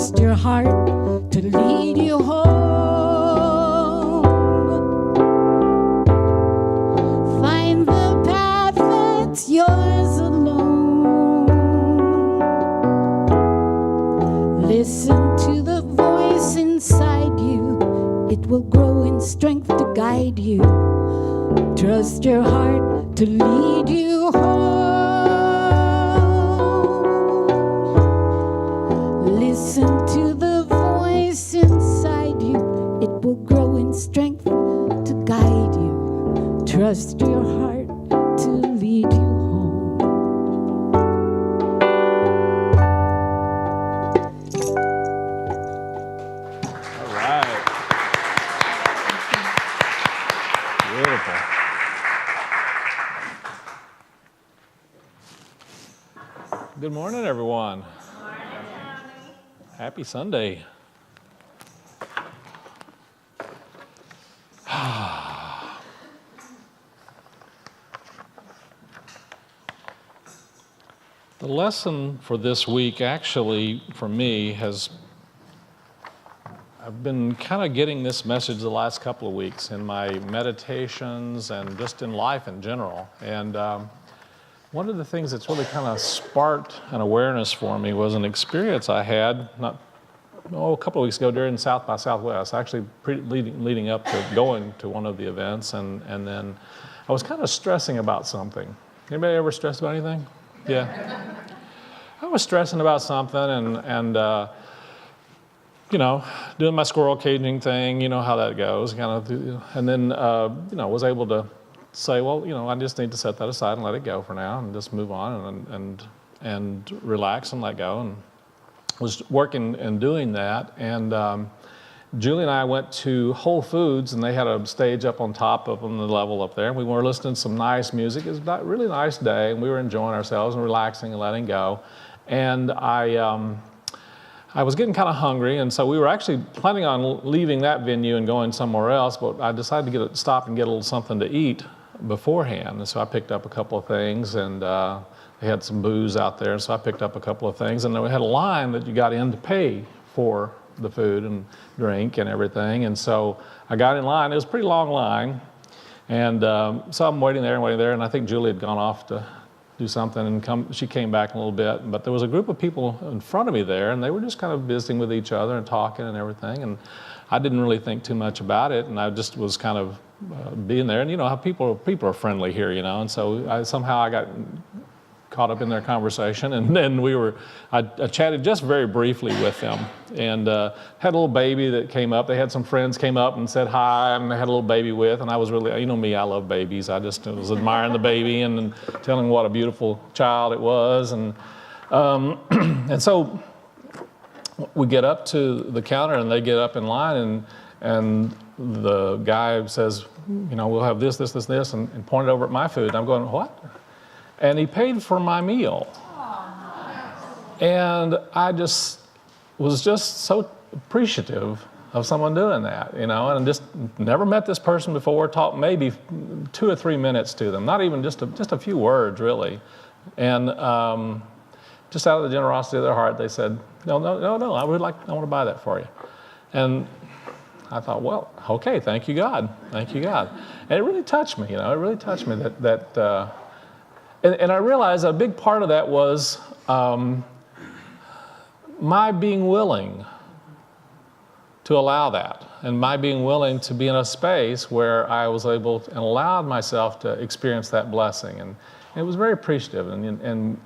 Trust your heart to lead you home. Find the path that's yours alone. Listen to the voice inside you. It will grow in strength to guide you. Trust your heart to lead you home. Listen to the voice inside you. It will grow in strength to guide you. Trust your heart to lead you home. All right. Beautiful. Good morning, everyone. Happy Sunday. The lesson for this week, actually, for me, I've been kind of getting this message the last couple of weeks in my meditations and just in life in general. And one of the things that's really kind of sparked an awareness for me was an experience I had a couple of weeks ago during South by Southwest, actually leading up to going to one of the events, and then I was kind of stressing about something. Anybody ever stressed about anything? Yeah. I was stressing about something and doing my squirrel caging thing, you know how that goes, and then was able to say, well, I just need to set that aside and let it go for now and just move on and relax and let go, and was working and doing that. And Julie and I went to Whole Foods, and they had a stage up on top of them, the level up there, and we were listening to some nice music. It was a really nice day, and we were enjoying ourselves and relaxing and letting go. And I was getting kind of hungry, and so we were actually planning on leaving that venue and going somewhere else, but I decided to stop and get a little something to eat beforehand. And so I picked up a couple of things, and they had some booze out there, so I picked up a couple of things, and then we had a line that you got in to pay for the food and drink and everything. And so I got in line. It was a pretty long line, and so I'm waiting there, and I think Julie had gone off to do something, and she came back in a little bit, but there was a group of people in front of me there, and they were just kind of visiting with each other and talking and everything, and I didn't really think too much about it, and I just was kind of being there, and you know how people are friendly here, and so I got caught up in their conversation, and then I chatted just very briefly with them, and had a little baby that came up. They had some friends came up and said hi, and they had a little baby with, and I was really, me, I love babies. I just was admiring the baby and telling what a beautiful child it was, and so we get up to the counter, and they get up in line, and the guy says, we'll have this, and pointed over at my food, and I'm going, what? And he paid for my meal. And I was just so appreciative of someone doing that, and just never met this person before, talked maybe 2 or 3 minutes to them, not even just a few words, really. And just out of the generosity of their heart, they said, no, I want to buy that for you. And I thought, well, okay, thank you, God. And it really touched me, that And I realized a big part of that was my being willing to allow that, and my being willing to be in a space where I was able to, and allowed myself to experience that blessing. And it was very appreciative. And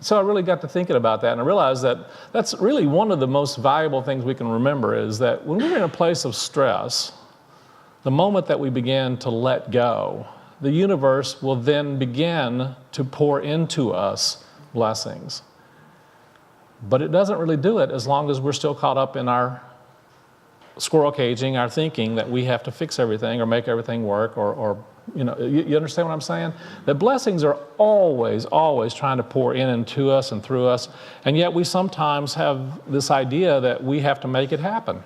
so I really got to thinking about that, and I realized that that's really one of the most valuable things we can remember, is that when we're in a place of stress, the moment that we begin to let go, the universe will then begin to pour into us blessings. But it doesn't really do it as long as we're still caught up in our squirrel caging, our thinking that we have to fix everything or make everything work, or you understand what I'm saying? That blessings are always trying to pour in and to us and through us, and yet we sometimes have this idea that we have to make it happen,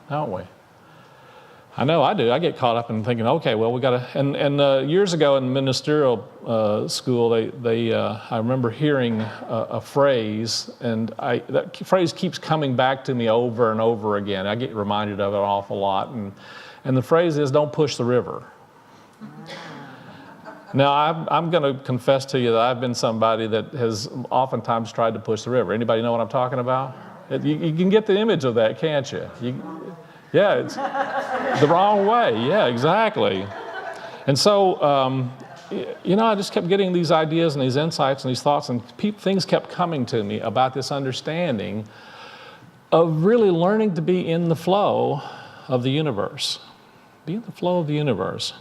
don't we? I know I do. I get caught up in thinking, okay, well, we got to. And years ago in ministerial school, I remember hearing a phrase, and that phrase keeps coming back to me over and over again. I get reminded of it an awful lot, and the phrase is, "Don't push the river." Now, I'm going to confess to you that I've been somebody that has oftentimes tried to push the river. Anybody know what I'm talking about? You can get the image of that, can't you? Yeah, it's the wrong way. Yeah, exactly. And so, I just kept getting these ideas and these insights and these thoughts, and things kept coming to me about this understanding of really learning to be in the flow of the universe. Be in the flow of the universe.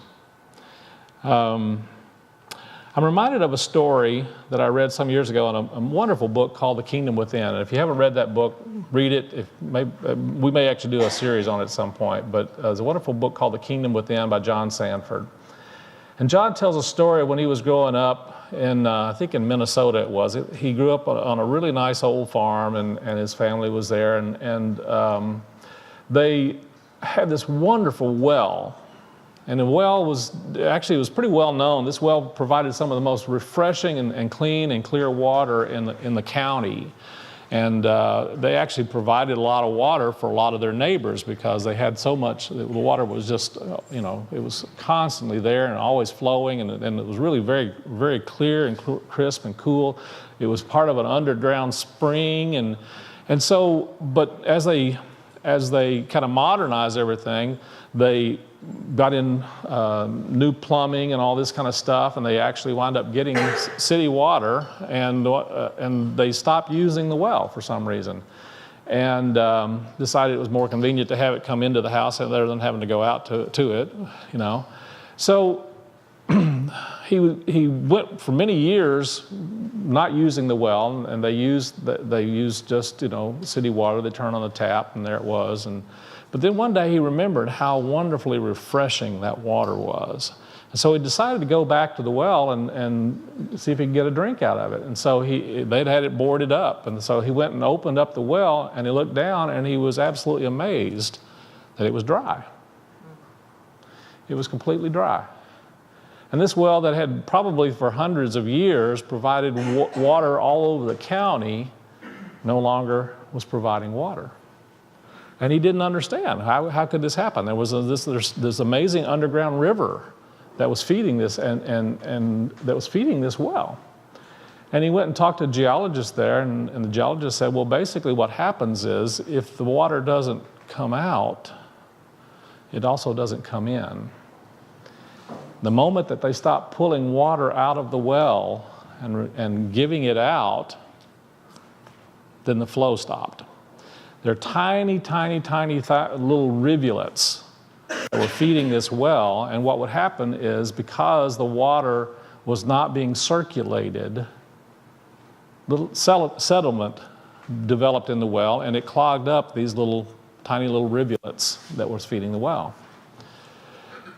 I'm reminded of a story that I read some years ago in a wonderful book called The Kingdom Within. And if you haven't read that book, read it. We may actually do a series on it at some point. But there's a wonderful book called The Kingdom Within by John Sanford. And John tells a story when he was growing up I think in Minnesota it was. He grew up on a really nice old farm, and his family was there. And they had this wonderful well. And the well was pretty well known. This well provided some of the most refreshing and clean and clear water in the county. And they actually provided a lot of water for a lot of their neighbors because they had so much. The water was just, it was constantly there and always flowing, and it was really very, very clear and crisp and cool. It was part of an underground spring, and so. But as they kind of modernized everything, they got in new plumbing and all this kind of stuff, and they actually wound up getting city water, and they stopped using the well for some reason, and decided it was more convenient to have it come into the house rather than having to go out to it, So he went for many years not using the well, and they used just city water. They turned on the tap, and there it was. But then one day he remembered how wonderfully refreshing that water was. And so he decided to go back to the well and see if he could get a drink out of it. And so they'd had it boarded up. And so he went and opened up the well, and he looked down, and he was absolutely amazed that it was dry. It was completely dry. And this well that had probably for hundreds of years provided water all over the county no longer was providing water. And he didn't understand how could this happen. There was this amazing underground river that was feeding this and that was feeding this well. And he went and talked to a geologist there, and the geologist said, well, basically what happens is if the water doesn't come out, it also doesn't come in. The moment that they stopped pulling water out of the well and giving it out, then the flow stopped. They're tiny, tiny, tiny little rivulets that were feeding this well, and what would happen is because the water was not being circulated, little settlement developed in the well, and it clogged up these tiny little rivulets that was feeding the well.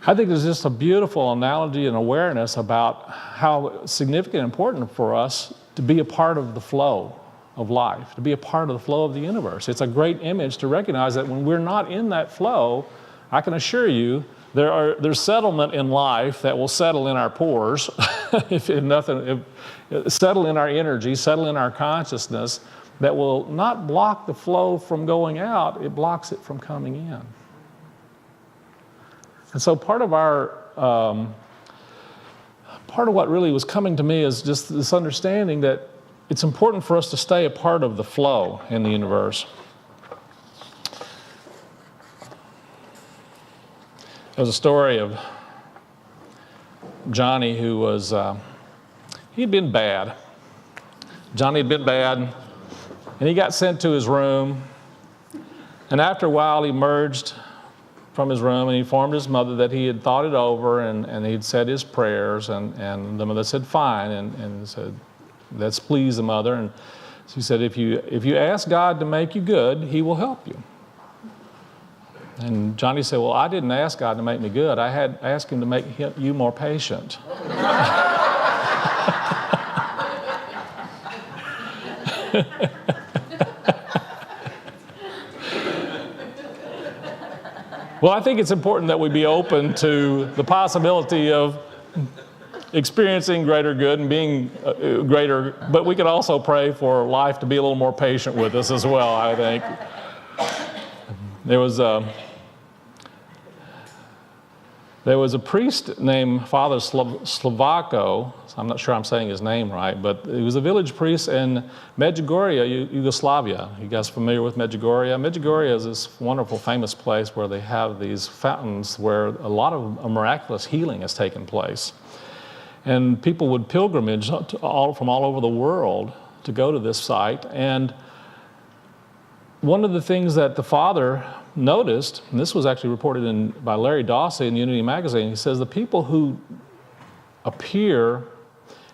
I think there's just a beautiful analogy and awareness about how significant and important for us to be a part of the flow of life, to be a part of the flow of the universe. It's a great image to recognize that when we're not in that flow, I can assure you there's settlement in life that will settle in our pores, settle in our energy, settle in our consciousness, that will not block the flow from going out, it blocks it from coming in. And so part of what really was coming to me is just this understanding that it's important for us to stay a part of the flow in the universe. There was a story of Johnny who was, he'd been bad. Johnny had been bad, and he got sent to his room. And after a while, he emerged from his room, and he informed his mother that he had thought it over, and he'd said his prayers, and the mother said, fine, and said, let's please the mother. And she said, if you ask God to make you good, he will help you. And Johnny said, well, I didn't ask God to make me good. I had asked him to make you more patient. Well, I think it's important that we be open to the possibility of experiencing greater good and being greater, but we could also pray for life to be a little more patient with us as well, I think. There was a priest named Father Slovako. I'm not sure I'm saying his name right, but he was a village priest in Medjugorje, Yugoslavia. You guys familiar with Medjugorje? Medjugorje is this wonderful, famous place where they have these fountains where a lot of miraculous healing has taken place. And people would pilgrimage from all over the world to go to this site. And one of the things that the father noticed, and this was actually reported by Larry Dawsey in Unity Magazine, he says the people who appear,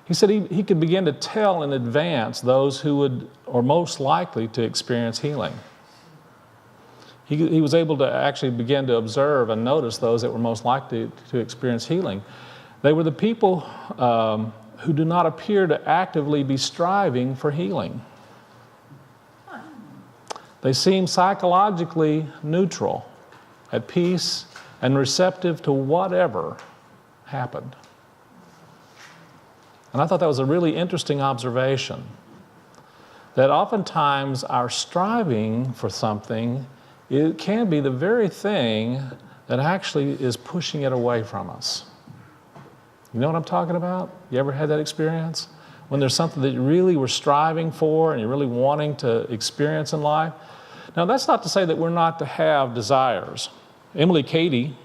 he said he could begin to tell in advance those who are most likely to experience healing. He was able to actually begin to observe and notice those that were most likely to experience healing. They were the people who do not appear to actively be striving for healing. They seem psychologically neutral, at peace, and receptive to whatever happened. And I thought that was a really interesting observation, that oftentimes our striving for something, it can be the very thing that actually is pushing it away from us. You know what I'm talking about? You ever had that experience? When there's something that you really were striving for and you're really wanting to experience in life? Now, that's not to say that we're not to have desires. Emily Cady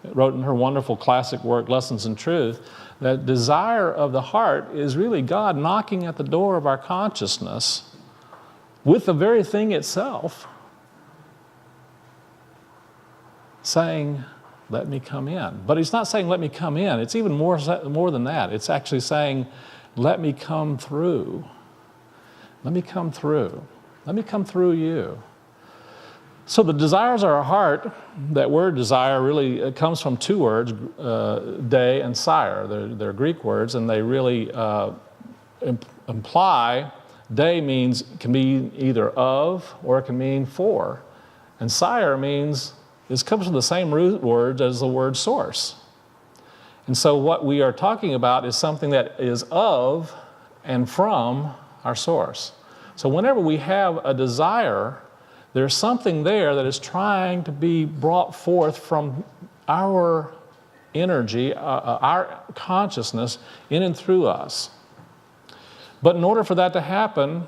wrote in her wonderful classic work, Lessons in Truth, that desire of the heart is really God knocking at the door of our consciousness with the very thing itself, saying, let me come in. But he's not saying, let me come in. It's even more than that. It's actually saying, let me come through. Let me come through. Let me come through you. So the desires of our heart, that word desire really comes from two words, de and sire. They're Greek words, and they really imply, de can mean either of, or it can mean for. And sire comes from the same root word as the word source. And so what we are talking about is something that is of and from our source. So whenever we have a desire, there's something there that is trying to be brought forth from our energy, our consciousness, in and through us. But in order for that to happen,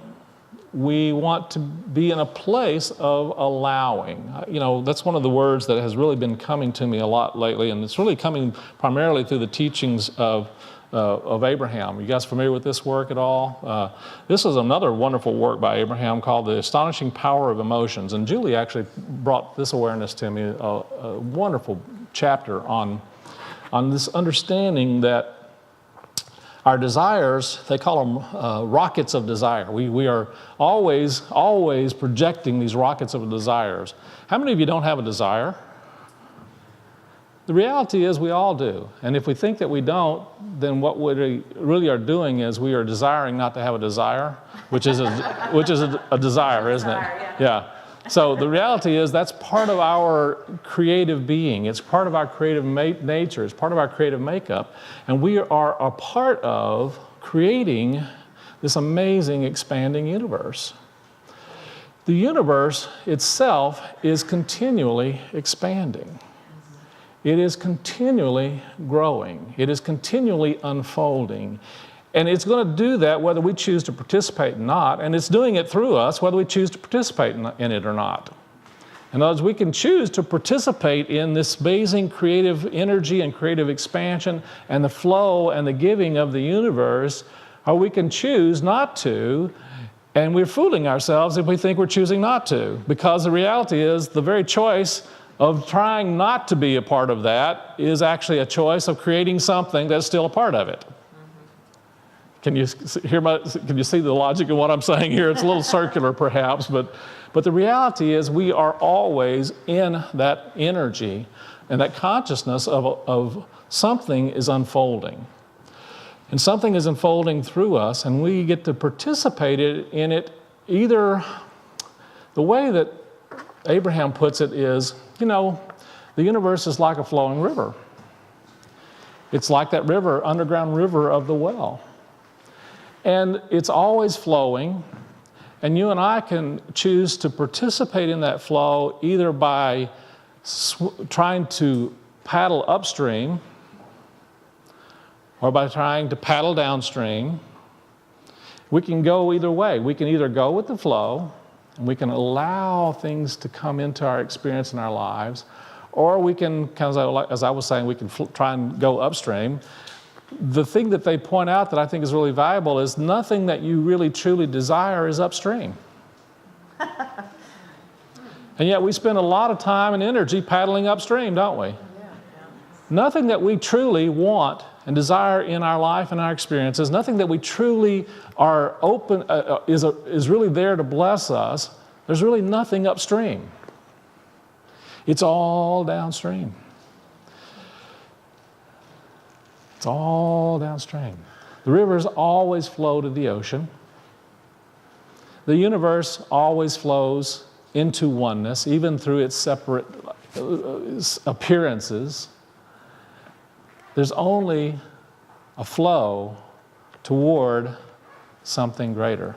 we want to be in a place of allowing. You know, that's one of the words that has really been coming to me a lot lately, and it's really coming primarily through the teachings of Abraham. You guys familiar with this work at all? This is another wonderful work by Abraham called The Astonishing Power of Emotions. And Julie actually brought this awareness to me, a wonderful chapter on this understanding that our desires, they call them rockets of desire. We are always projecting these rockets of desires. How many of you don't have a desire? The reality is we all do. And if we think that we don't, then what we really are doing is we are desiring not to have a desire, which is a desire, isn't it? Yeah. So the reality is that's part of our creative being. It's part of our creative nature. It's part of our creative makeup. And we are a part of creating this amazing expanding universe. The universe itself is continually expanding. It is continually growing. It is continually unfolding. And it's going to do that whether we choose to participate or not, and it's doing it through us whether we choose to participate in it or not. In other words, we can choose to participate in this amazing creative energy and creative expansion and the flow and the giving of the universe, or we can choose not to, and we're fooling ourselves if we think we're choosing not to, because the reality is the very choice of trying not to be a part of that is actually a choice of creating something that's still a part of it. Can you see the logic of what I'm saying here? It's a little circular perhaps, but the reality is we are always in that energy and that consciousness of something is unfolding. And something is unfolding through us, and we get to participate in it either the way that Abraham puts it is, the universe is like a flowing river. It's like that river, underground river of the well. And it's always flowing, and you and I can choose to participate in that flow either by trying to paddle upstream or by trying to paddle downstream. We can go either way. We can either go with the flow, and we can allow things to come into our experience in our lives, or we can, as I was saying, we can try and go upstream. The thing that they point out that I think is really valuable is nothing that you really truly desire is upstream. And yet we spend a lot of time and energy paddling upstream, don't we? Nothing that we truly want and desire in our life and our experiences, nothing that we truly are open, is really there to bless us. There's really nothing upstream. It's all downstream. It's all downstream. The rivers always flow to the ocean. The universe always flows into oneness, even through its separate appearances. There's only a flow toward something greater.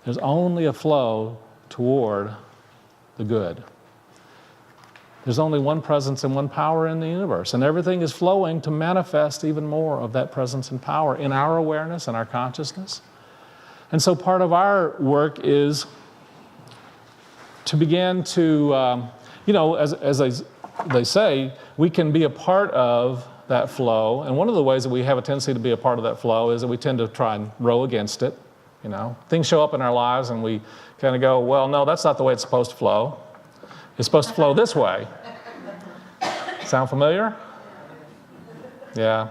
There's only a flow toward the good. There's only one presence and one power in the universe, and everything is flowing to manifest even more of that presence and power in our awareness and our consciousness. And so part of our work is to begin to, as they say, we can be a part of that flow. And one of the ways that we have a tendency to be a part of that flow is that we tend to try and row against it. Things show up in our lives and we kind of go, well, no, that's not the way it's supposed to flow. It's supposed to flow this way. Sound familiar? Yeah.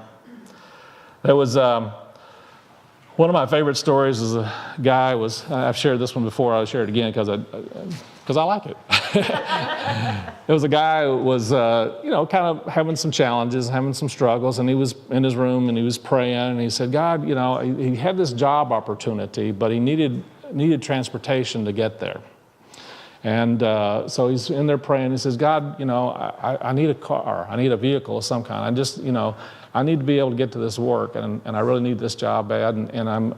There was one of my favorite stories is a guy I've shared this one before, I'll share it again because I like it. There was a guy who was, kind of having some challenges, having some struggles, and he was in his room and he was praying and he said, God, he had this job opportunity, but he needed transportation to get there. And so he's in there praying. He says, God, I need a car. I need a vehicle of some kind. I need to be able to get to this work, and I really need this job bad. And I'm,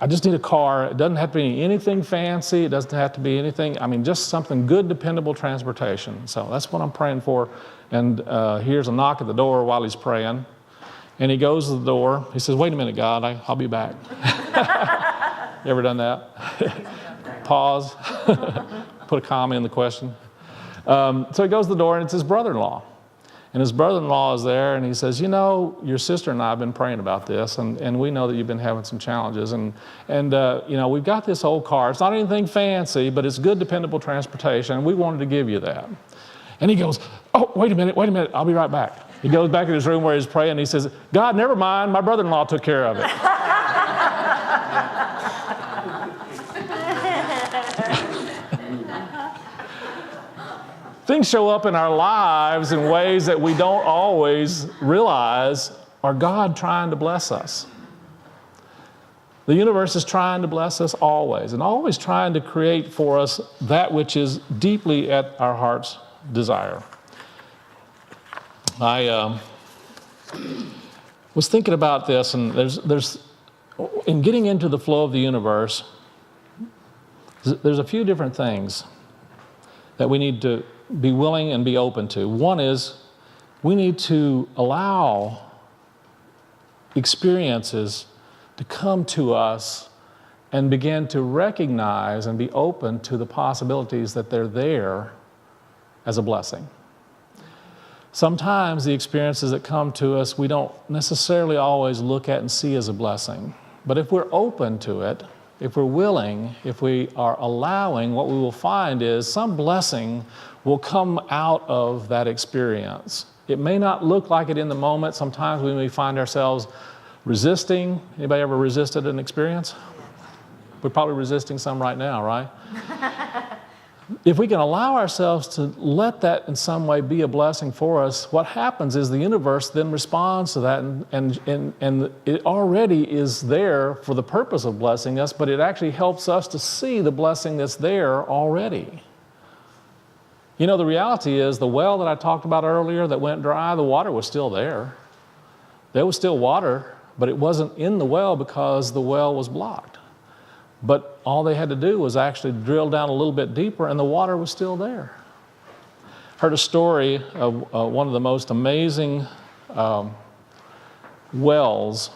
I just need a car. It doesn't have to be anything fancy. It doesn't have to be anything. Just something good, dependable transportation. So that's what I'm praying for. And here's a knock at the door while he's praying. And he goes to the door. He says, wait a minute, God, I'll be back. You ever done that? Pause, put a comma in the question. So he goes to the door, and it's his brother-in-law. And his brother-in-law is there, and he says, your sister and I have been praying about this, and we know that you've been having some challenges. And we've got this old car. It's not anything fancy, but it's good, dependable transportation, and we wanted to give you that. And he goes, oh, wait a minute, I'll be right back. He goes back in his room where he's praying, and he says, God, never mind, my brother-in-law took care of it. Things show up in our lives in ways that we don't always realize are God trying to bless us. The universe is trying to bless us always, and always trying to create for us that which is deeply at our heart's desire. I was thinking about this, and there's in getting into the flow of the universe, there's a few different things that we need to be willing and be open to. One is we need to allow experiences to come to us and begin to recognize and be open to the possibilities that they're there as a blessing. Sometimes the experiences that come to us we don't necessarily always look at and see as a blessing. But if we're open to it, if we're willing, if we are allowing, what we will find is some blessing will come out of that experience. It may not look like it in the moment. Sometimes we may find ourselves resisting. Anybody ever resisted an experience? We're probably resisting some right now, right? If we can allow ourselves to let that in some way be a blessing for us, what happens is the universe then responds to that, and it already is there for the purpose of blessing us, but it actually helps us to see the blessing that's there already. You know, the reality is the well that I talked about earlier that went dry, the water was still there. There was still water, but it wasn't in the well because the well was blocked. But all they had to do was actually drill down a little bit deeper, and the water was still there. Heard a story of one of the most amazing wells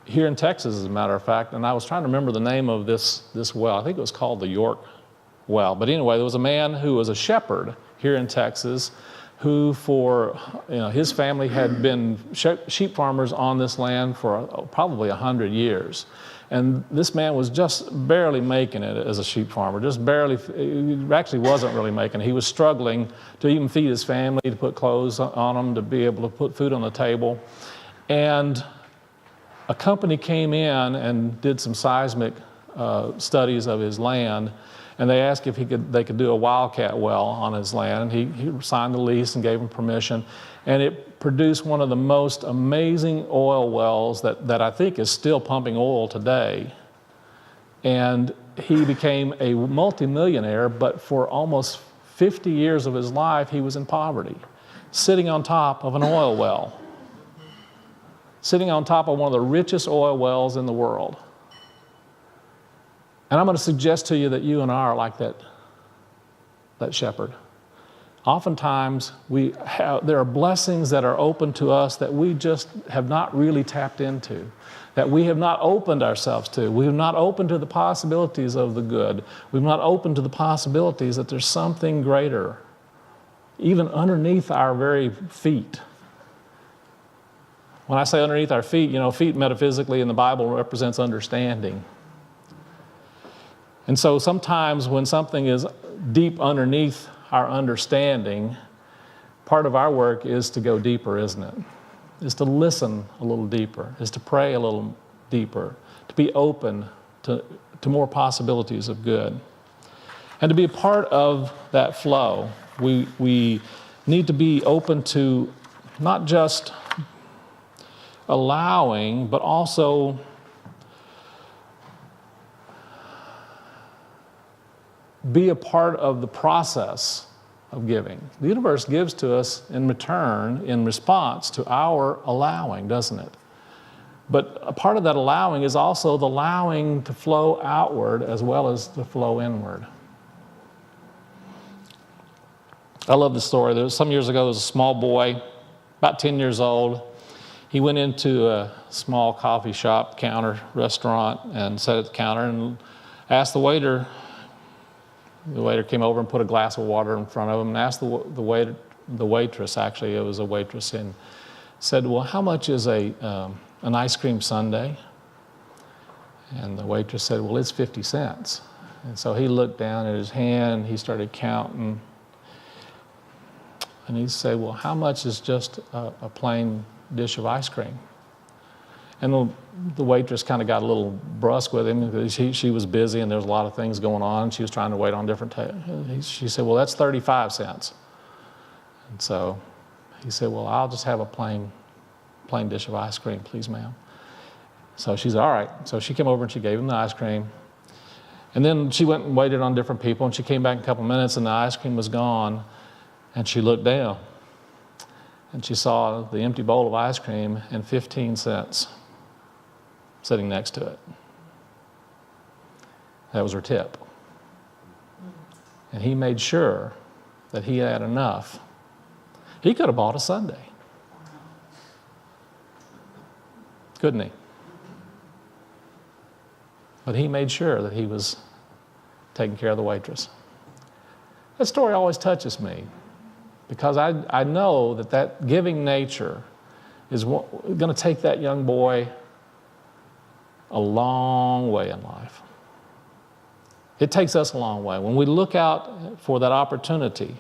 here in Texas, as a matter of fact, and I was trying to remember the name of this well. I think it was called the York Well. But anyway, there was a man who was a shepherd here in Texas who his family had been sheep farmers on this land for probably 100 years. And this man was just barely making it as a sheep farmer, just barely. He actually wasn't really making it. He was struggling to even feed his family, to put clothes on them, to be able to put food on the table. And a company came in and did some seismic studies of his land, and they asked if they could do a wildcat well on his land. He signed the lease and gave them permission, and it produced one of the most amazing oil wells that I think is still pumping oil today. And he became a multimillionaire, but for almost 50 years of his life, he was in poverty, sitting on top of an oil well, sitting on top of one of the richest oil wells in the world. And I'm going to suggest to you that you and I are like that shepherd. Oftentimes, there are blessings that are open to us that we just have not really tapped into, that we have not opened ourselves to. We have not opened to the possibilities of the good. We've not opened to the possibilities that there's something greater, even underneath our very feet. When I say underneath our feet, feet metaphysically in the Bible represents understanding. And so sometimes when something is deep underneath our understanding, part of our work is to go deeper, isn't it? Is to listen a little deeper, is to pray a little deeper, to be open to more possibilities of good. And to be a part of that flow, we need to be open to not just allowing, but also be a part of the process of giving. The universe gives to us in return, in response to our allowing, doesn't it? But a part of that allowing is also the allowing to flow outward as well as to flow inward. I love this story. Some years ago, there was a small boy, about 10 years old. He went into a small coffee shop counter restaurant and sat at the counter and asked the waiter. The waiter came over and put a glass of water in front of him and asked the waitress, actually it was a waitress, and said, well, how much is an ice cream sundae? And the waitress said, well, it's 50 cents. And so he looked down at his hand, he started counting, and he said, well, how much is just a plain dish of ice cream? And the waitress kind of got a little brusque with him because she was busy and there was a lot of things going on. She was trying to wait on different tables. She said, well, that's 35 cents. And so he said, well, I'll just have a plain dish of ice cream, please, ma'am. So she said, all right. So she came over and she gave him the ice cream. And then she went and waited on different people, and she came back in a couple minutes and the ice cream was gone. And she looked down and she saw the empty bowl of ice cream and 15 cents sitting next to it. That was her tip. And he made sure that he had enough. He could have bought a sundae. Couldn't he? But he made sure that he was taking care of the waitress. That story always touches me because I know that giving nature is going to take that young boy a long way in life. It takes us a long way. When we look out for that opportunity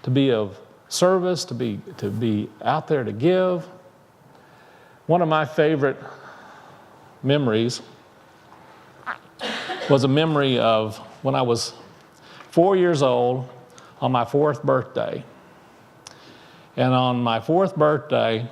to be of service, to be out there to give. One of my favorite memories was a memory of when I was 4 years old on my 4th birthday. And on my 4th birthday,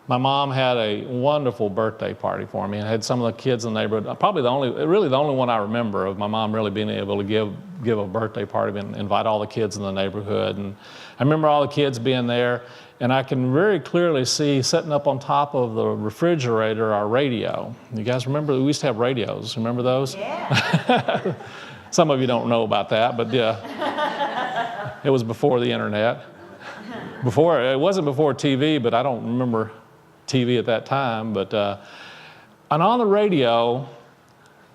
my mom had a wonderful birthday party for me and had some of the kids in the neighborhood. Probably the only one I remember of my mom really being able to give a birthday party and invite all the kids in the neighborhood. And I remember all the kids being there, and I can very clearly see sitting up on top of the refrigerator our radio. You guys remember, we used to have radios. Remember those? Yeah. Some of you don't know about that, but yeah. It was before the internet. It wasn't before TV, but I don't remember TV at that time. But and on the radio,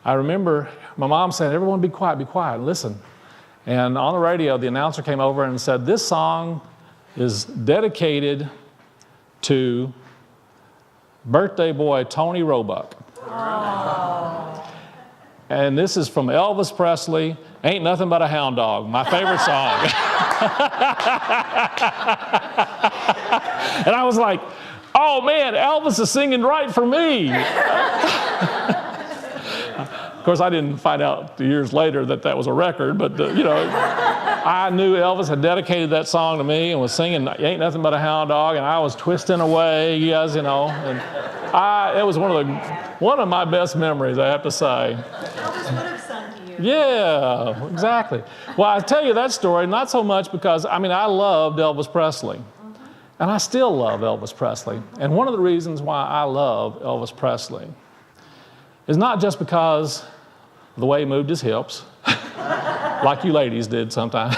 I remember my mom saying, "Everyone be quiet, listen." And on the radio, the announcer came over and said, "This song is dedicated to birthday boy Tony Roebuck." Oh. And this is from Elvis Presley, "Ain't Nothing But a Hound Dog," my favorite song. And I was like, "Oh man, Elvis is singing right for me." Of course, I didn't find out years later that was a record, but I knew Elvis had dedicated that song to me and was singing "Ain't Nothing But a Hound Dog," and I was twisting away, yes, and it was one of my best memories, I have to say. Elvis would have sung to you. Yeah, exactly. Well, I tell you that story not so much because, I loved Elvis Presley. And I still love Elvis Presley. And one of the reasons why I love Elvis Presley is not just because of the way he moved his hips, like you ladies did sometimes.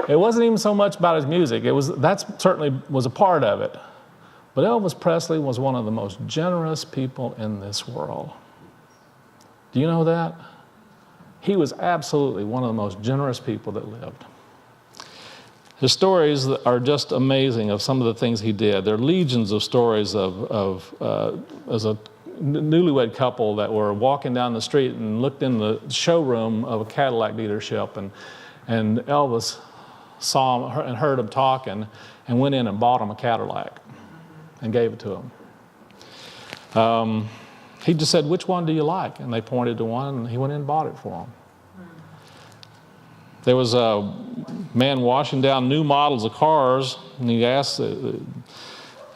It wasn't even so much about his music. That certainly was a part of it. But Elvis Presley was one of the most generous people in this world. Do you know that? He was absolutely one of the most generous people that lived. His stories are just amazing of some of the things he did. There are legions of stories of as a newlywed couple that were walking down the street and looked in the showroom of a Cadillac dealership, and Elvis saw him and heard him talking and went in and bought him a Cadillac and gave it to him. He just said, "Which one do you like?" And they pointed to one, and he went in and bought it for him. There was a man washing down new models of cars, and he asked,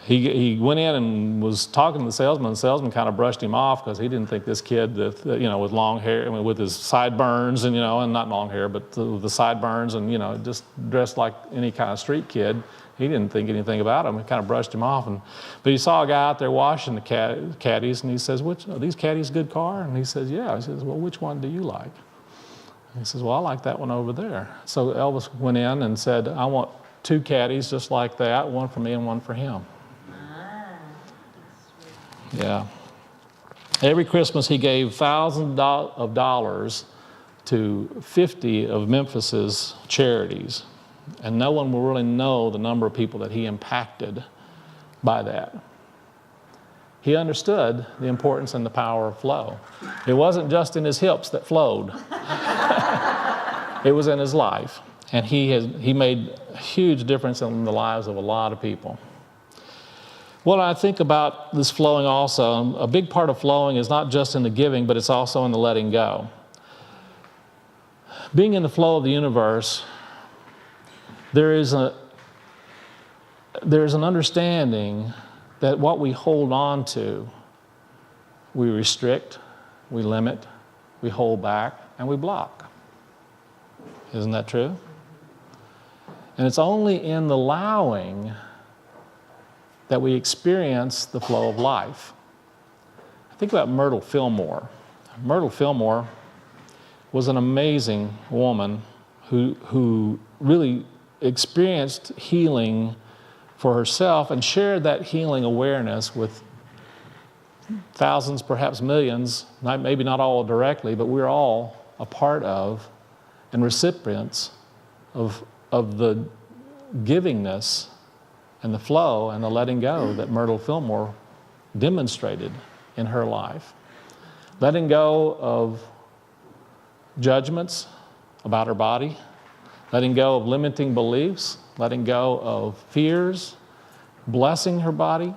he went in and was talking to the salesman. The salesman kind of brushed him off because he didn't think this kid, with long hair, with his sideburns and not long hair, but the sideburns and just dressed like any kind of street kid. He didn't think anything about him. He kind of brushed him off. But he saw a guy out there washing the caddies, and he says, "Are these caddies a good car?" And he says, "Yeah." He says, "Well, which one do you like?" He says, "Well, I like that one over there." So Elvis went in and said, "I want 2 caddies just like that, one for me and one for him." Yeah. Every Christmas he gave thousands of dollars to 50 of Memphis's charities. And no one will really know the number of people that he impacted by that. He understood the importance and the power of flow. It wasn't just in his hips that flowed. It was in his life. And he made a huge difference in the lives of a lot of people. Well, I think about this flowing also. A big part of flowing is not just in the giving, but it's also in the letting go. Being in the flow of the universe, there's an understanding that what we hold on to, we restrict, we limit, we hold back, and we block. Isn't that true? And it's only in the allowing that we experience the flow of life. Think about Myrtle Fillmore. Myrtle Fillmore was an amazing woman who really experienced healing for herself and shared that healing awareness with thousands, perhaps millions, maybe not all directly, but we're all a part of and recipients of the givingness and the flow and the letting go that Myrtle Fillmore demonstrated in her life. Letting go of judgments about her body, letting go of limiting beliefs, letting go of fears, blessing her body.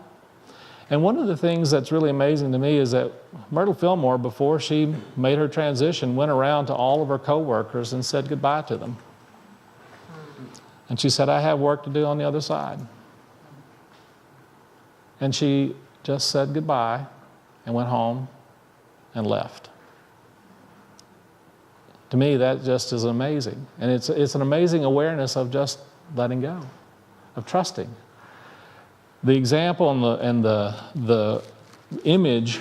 And one of the things that's really amazing to me is that Myrtle Fillmore, before she made her transition, went around to all of her coworkers and said goodbye to them. And she said, "I have work to do on the other side." And she just said goodbye and went home and left. To me, that just is amazing. And it's an amazing awareness of just letting go, of trusting. The example and the image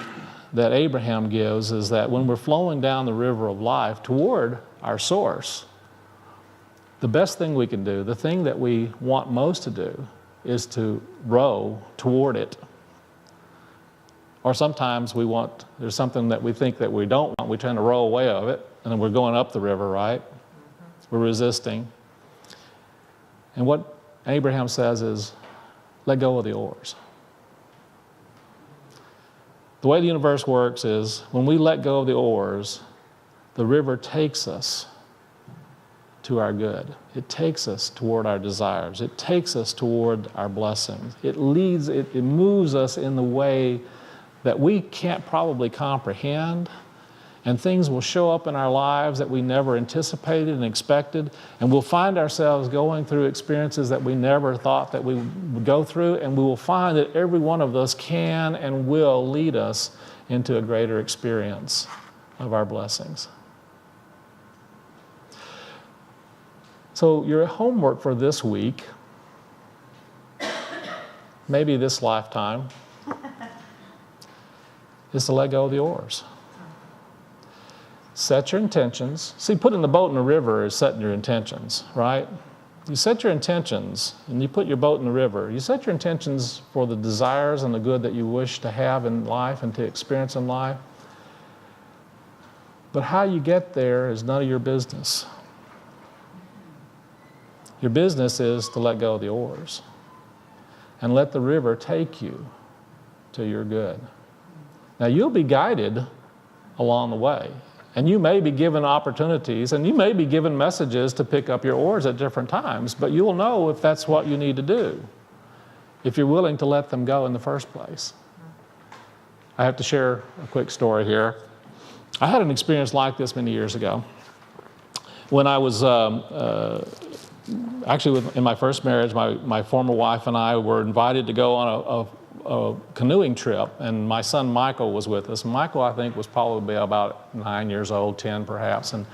that Abraham gives is that when we're flowing down the river of life toward our source, the best thing we can do, the thing that we want most to do, is to row toward it. Or sometimes there's something that we think that we don't want, we tend to row away of it, and then we're going up the river, right? We're resisting. And what Abraham says is, let go of the oars. The way the universe works is, when we let go of the oars, the river takes us to our good. It takes us toward our desires. It takes us toward our blessings. It moves us in the way that we can't probably comprehend, and things will show up in our lives that we never anticipated and expected, and we'll find ourselves going through experiences that we never thought that we would go through, and we will find that every one of those can and will lead us into a greater experience of our blessings. So your homework for this week, maybe this lifetime, is to let go of the oars. Set your intentions. See, putting the boat in the river is setting your intentions, right? You set your intentions and you put your boat in the river. You set your intentions for the desires and the good that you wish to have in life and to experience in life. But how you get there is none of your business. Your business is to let go of the oars and let the river take you to your good. Now, you'll be guided along the way, and you may be given opportunities, and you may be given messages to pick up your oars at different times, but you'll know if that's what you need to do, if you're willing to let them go in the first place. I have to share a quick story here. I had an experience like this many years ago. When I was in my first marriage, my former wife and I were invited to go on a canoeing trip, and my son Michael was with us. Michael, I think, was probably about 9 years old, 10 perhaps, and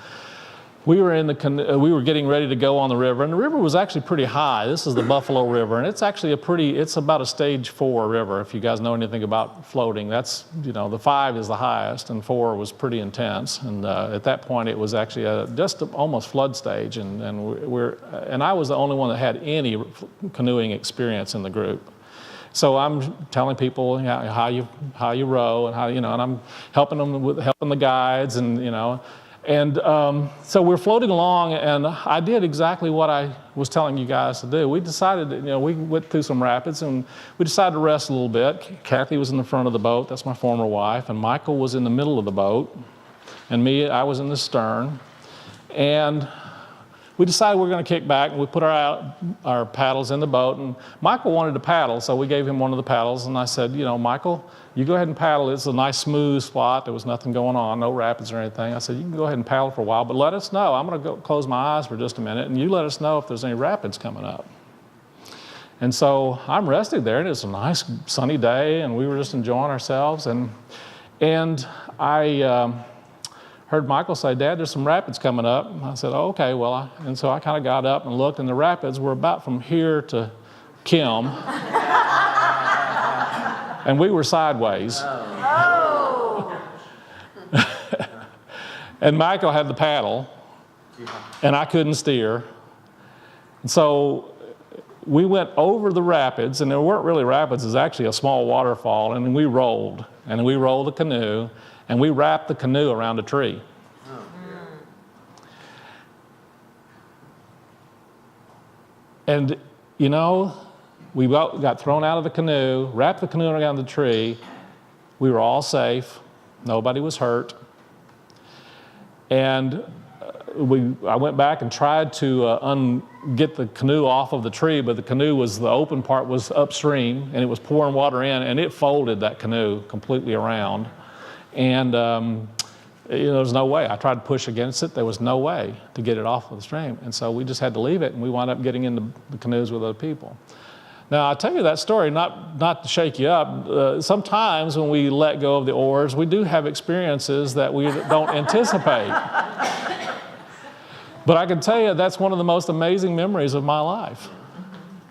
we were in the we were getting ready to go on the river, and the river was actually pretty high. This is the Buffalo River, and it's actually it's about a stage 4 river. If you guys know anything about floating, that's, the 5 is the highest, and 4 was pretty intense. And at that point, it was actually just almost flood stage, and I was the only one that had any canoeing experience in the group. So I'm telling people how you row and and I'm helping them with helping the guides and so we're floating along, and I did exactly what I was telling you guys to do. We decided that, we went through some rapids, and we decided to rest a little bit. Kathy was in the front of the boat, that's my former wife, and Michael was in the middle of the boat, and I was in the stern. And we decided we were going to kick back, and we put our paddles in the boat, and Michael wanted to paddle, so we gave him one of the paddles, and I said, Michael, you go ahead and paddle. It's a nice smooth spot. There was nothing going on, no rapids or anything. I said, you can go ahead and paddle for a while, but let us know. I'm going to go close my eyes for just a minute, and you let us know if there's any rapids coming up. And so I'm resting there, and it's a nice sunny day, and we were just enjoying ourselves, and I heard Michael say, Dad, there's some rapids coming up. I said, oh, okay, well, and so I kind of got up and looked, and the rapids were about from here to Kim. And we were sideways. Oh. And Michael had the paddle, and I couldn't steer. And so we went over the rapids, and there weren't really rapids, it was actually a small waterfall, and then we rolled. And we rolled the canoe, and we wrapped the canoe around a tree. And, we got thrown out of the canoe, wrapped the canoe around the tree. We were all safe. Nobody was hurt. And I went back and tried to get the canoe off of the tree, but the open part was upstream, and it was pouring water in, and it folded that canoe completely around. And there was no way. I tried to push against it. There was no way to get it off of the stream. And so we just had to leave it, and we wound up getting into the canoes with other people. Now, I tell you that story not to shake you up. Sometimes when we let go of the oars, we do have experiences that we don't anticipate. But I can tell you that's one of the most amazing memories of my life.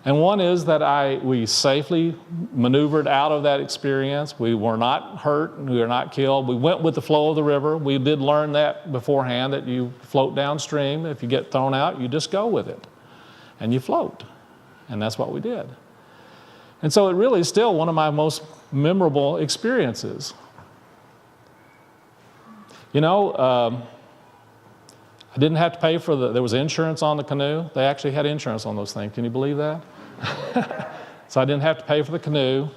And one is that we safely maneuvered out of that experience. We were not hurt, we were not killed. We went with the flow of the river. We did learn that beforehand, that you float downstream. If you get thrown out, you just go with it. And you float. And that's what we did. And so it really is still one of my most memorable experiences. You know, I didn't have to pay there was insurance on the canoe. They actually had insurance on those things. Can you believe that? So I didn't have to pay for the canoe.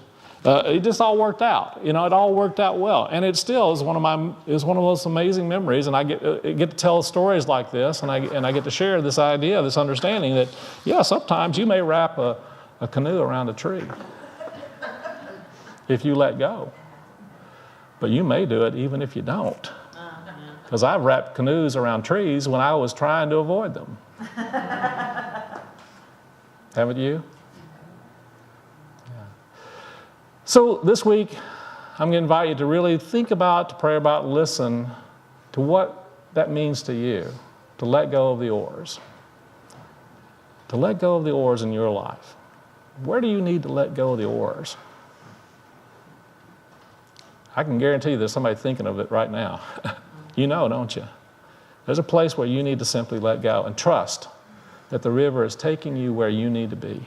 It just all worked out. You know, it all worked out well. And it still is one of the most amazing memories. And I get to tell stories like this, and I get to share this idea, this understanding that, yeah, sometimes you may wrap a canoe around a tree if you let go. But you may do it even if you don't. Because I've wrapped canoes around trees when I was trying to avoid them. Haven't you? Yeah. So this week, I'm going to invite you to really think about, to pray about, listen to what that means to you, to let go of the oars. To let go of the oars in your life. Where do you need to let go of the oars? I can guarantee you there's somebody thinking of it right now. You know, don't you? There's a place where you need to simply let go and trust that the river is taking you where you need to be.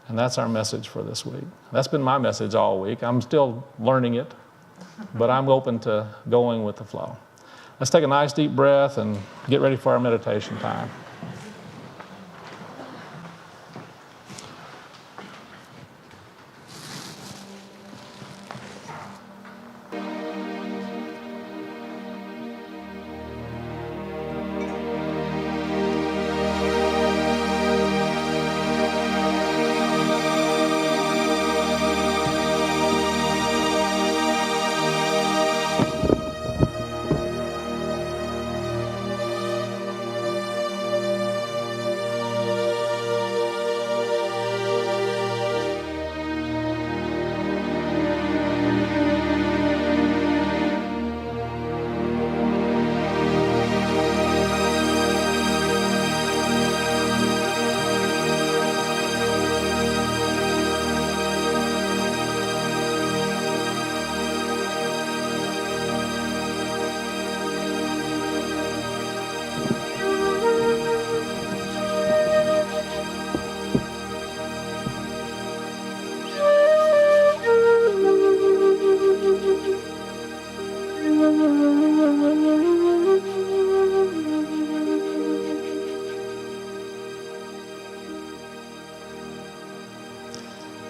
And that's our message for this week. That's been my message all week. I'm still learning it, but I'm open to going with the flow. Let's take a nice deep breath and get ready for our meditation time.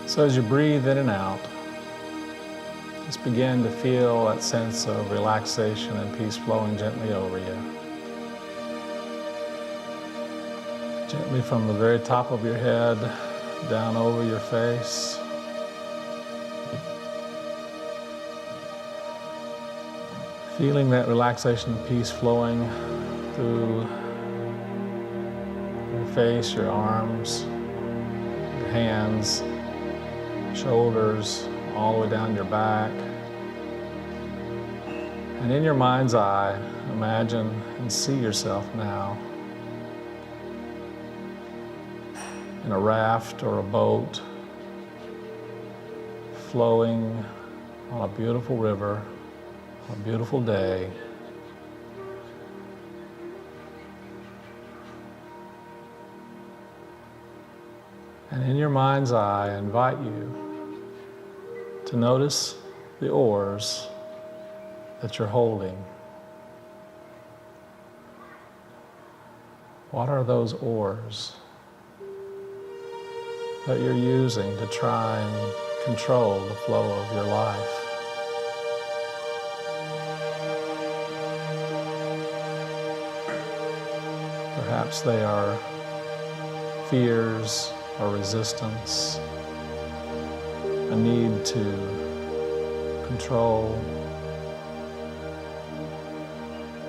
So as you breathe in and out, just begin to feel that sense of relaxation and peace flowing gently over you. Gently from the very top of your head down over your face. Feeling that relaxation and peace flowing through your face, your arms, your hands, shoulders, all the way down your back. And in your mind's eye, imagine and see yourself now in a raft or a boat, flowing on a beautiful river, on a beautiful day. And in your mind's eye, I invite you to notice the oars that you're holding. What are those oars that you're using to try and control the flow of your life? Perhaps they are fears or resistance, a need to control,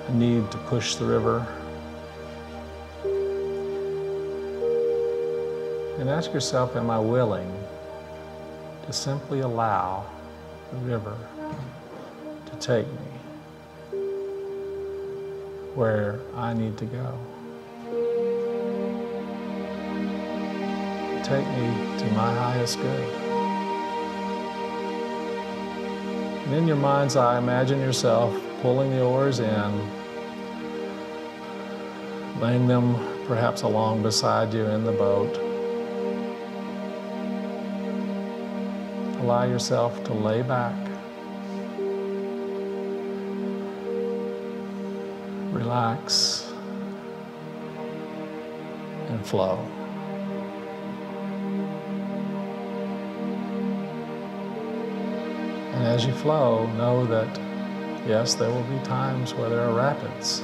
a need to push the river. And ask yourself, am I willing to simply allow the river to take me where I need to go? Take me to my highest good. And in your mind's eye, imagine yourself pulling the oars in, laying them perhaps along beside you in the boat. Allow yourself to lay back, relax, and flow. And as you flow, know that, yes, there will be times where there are rapids.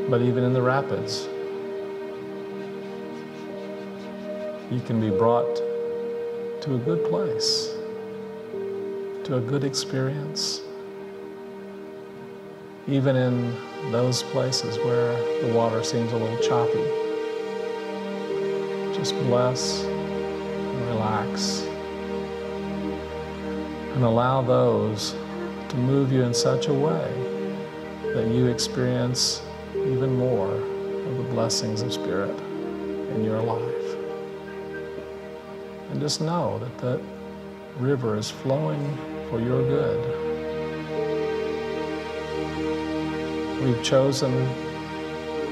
But even in the rapids, you can be brought to a good place, to a good experience, even in those places where the water seems a little choppy. Just bless and relax and allow those to move you in such a way that you experience even more of the blessings of Spirit in your life. And just know that that river is flowing for your good. We've chosen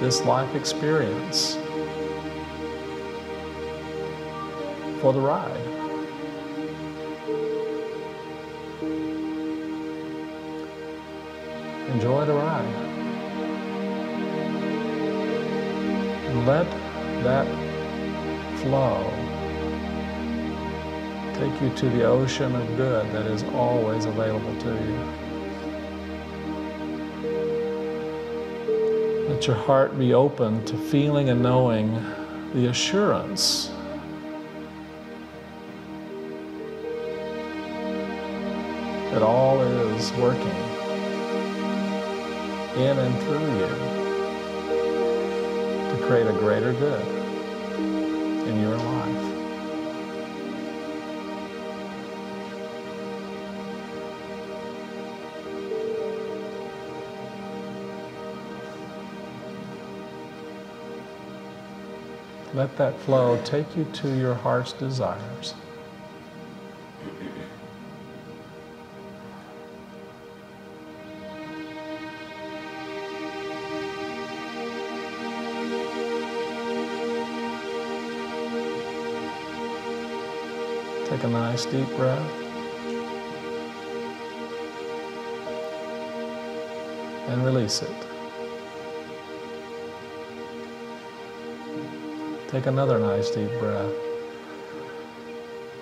this life experience for the ride. Enjoy the ride. And let that flow take you to the ocean of good that is always available to you. Let your heart be open to feeling and knowing the assurance that all is working in and through you to create a greater good in your life. Let that flow take you to your heart's desires. Take a nice deep breath. And release it. Take another nice deep breath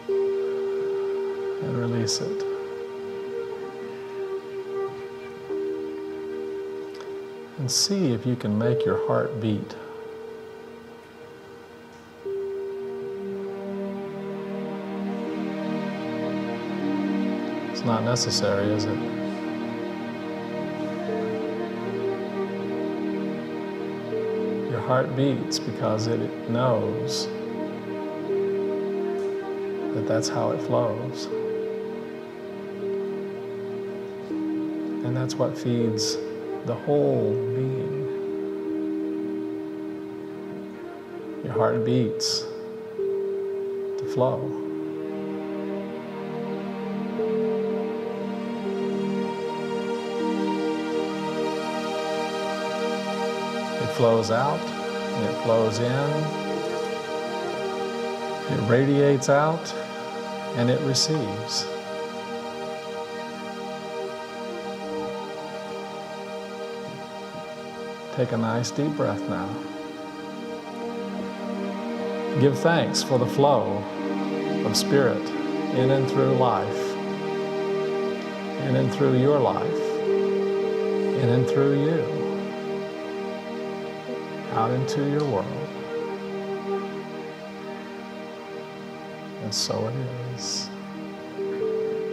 and release it. And see if you can make your heart beat. It's not necessary, is it? Your heart beats because it knows that that's how it flows. And that's what feeds the whole being. Your heart beats to flow. It flows out, and it flows in, it radiates out, and it receives. Take a nice deep breath now. Give thanks for the flow of Spirit in and through life, in and through your life, in and through you, out into your world. And so it is.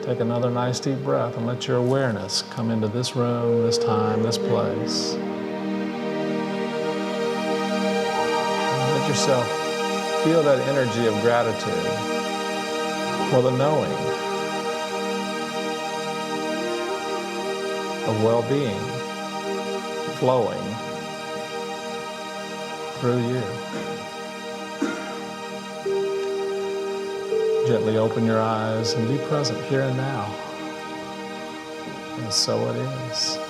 Take another nice deep breath and let your awareness come into this room, this time, this place. yourself feel that energy of gratitude, or the knowing of well-being flowing through you. Gently open your eyes and be present here and now. And so it is.